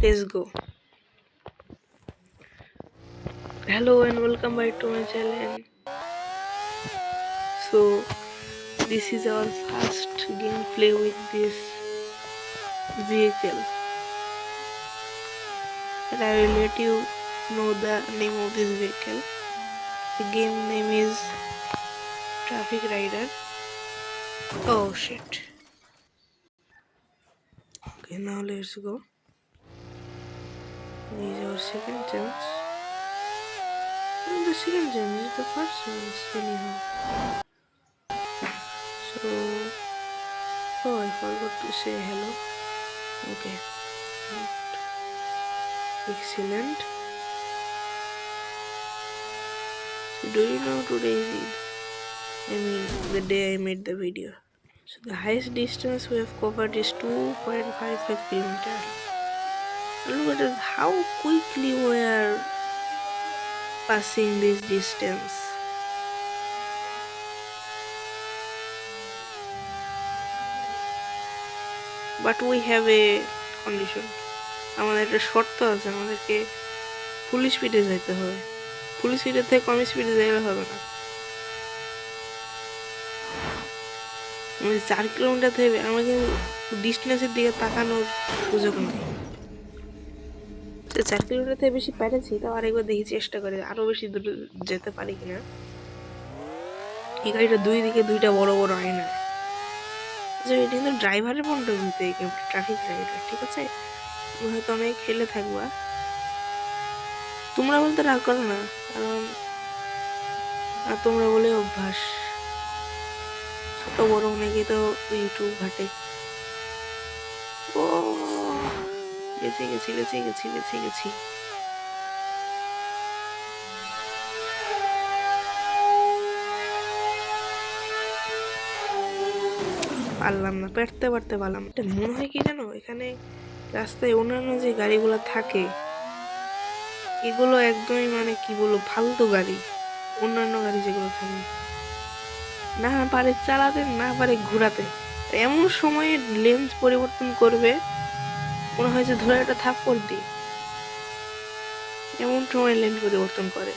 let's go. Hello and welcome back to my channel. So this is our first gameplay with this vehicle, and I will let you know the name of this vehicle. The game name is Traffic Rider. Oh shit. Okay, now let's go. This is our second chance. And the second chance is the first chance anyhow. So I forgot to say hello. Okay. Excellent. So do you know today is Eid? I mean the day I made the video. So the highest distance we have covered is 2.55 kilometers. Look at how quickly we are passing this distance. But we have a condition. আমাদের একটা শর্ত আছে, আমাদেরকে ফুল স্পিডে যেতে হবে। ফুল স্পিডের থেকে কম স্পিডে গেলে হবে না। 4 কিলোমিটার থেকে আমরা কিন্তু ডিস্টেন্সের দিকে তাকানোর সুযোগ নেই। 4 কিলোমিটার থেকে বেশি পেরেছি, তাও আরেকবার দেখি চেষ্টা করে আরো বেশি দূর যেতে পারি কিনা। এই গাড়িটা দুই দিকে দুইটা বড় বড় আয়না। আচ্ছা, এটা কিন্তু ড্রাইভারের পয়েন্ট অফ ভিউ থেকে ট্রাফিক রাইডার, ঠিক আছে? তুমি হয়তো অনেক খেলে থাকবা, তোমরা বলতে রাগ করো না, কারণ তোমরা বলে অভ্যাস। ছোট বড় অনেকে তো ইউটিউব ঘাটে। ও গেছি গেছি গেছি গেছি গেছি গেছি পারলাম না, পারতে পারলাম। এটা মনে হয় কি জানো, এখানে রাস্তায় অন্যান্য যে গাড়িগুলো থাকে এগুলো একদমই মানে কি বলবো ফালতু গাড়ি। অন্যান্য গাড়ি যেগুলো থাকে না পারে চালাতে, না পারে ঘোরাতে, এমন সময়ে লেন্স পরিবর্তন করবে মনে হয় যে ধরে একটা থাপ্পড় দিই, এমন সময় লেন্স পরিবর্তন করে।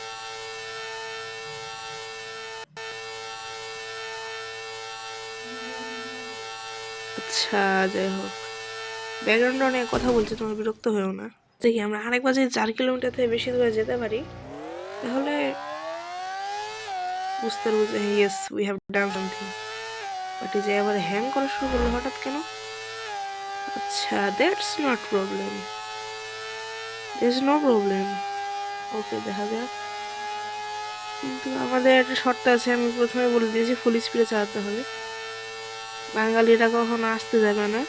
আচ্ছা যাই হোক, ব্যাকগ্রাউন্ডে অনেক কথা বলছে, তোমার বিরক্ত হয়েও না। দেখি আমরা আরেকবার যদি 4 কিলোমিটার থেকে বেশি দূরে যেতে পারি তাহলে বুঝতে পারবো যে yes we have done something. But এই যে আবার হ্যাং করা শুরু করলো হঠাৎ কেন? আচ্ছা, that's not problem, there is no problem. Okay, দেখা যাক। কিন্তু আমাদের একটা শর্ত আছে, আমি প্রথমে বলে দিয়েছি ফুল স্পিডে চালাতে হবে। বাঙালিরা কখনো আসতে যাবে না।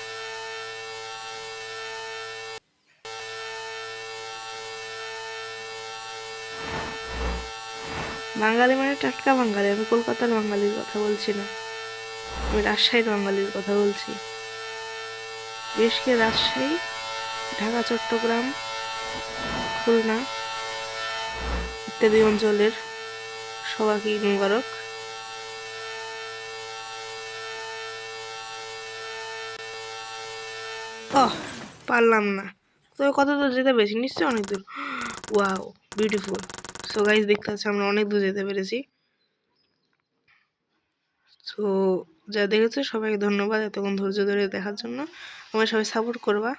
বাঙালি মানে টাটকা বাঙালি, আমি কলকাতার বাঙালির কথা বলছি না, আমি রাজশাহীর বাঙালির কথা বলছি। দেশকে রাজশাহী, ঢাকা, চট্টগ্রাম, খুলনা ইত্যাদি অঞ্চলের সবাইকে ঈদ মুবারক। পারলাম না, তবে কত দূর যেতে পেরেছি? নিশ্চয়ই অনেক দূর। Wow, beautiful. সো গাইস, দেখতে পাচ্ছি আমরা অনেক দূর যেতে পেরেছি। সো যা দেখেছো সবাইকে ধন্যবাদ এতক্ষণ ধৈর্য ধরে দেখার জন্য। তোমরা সবাই সাপোর্ট করবা।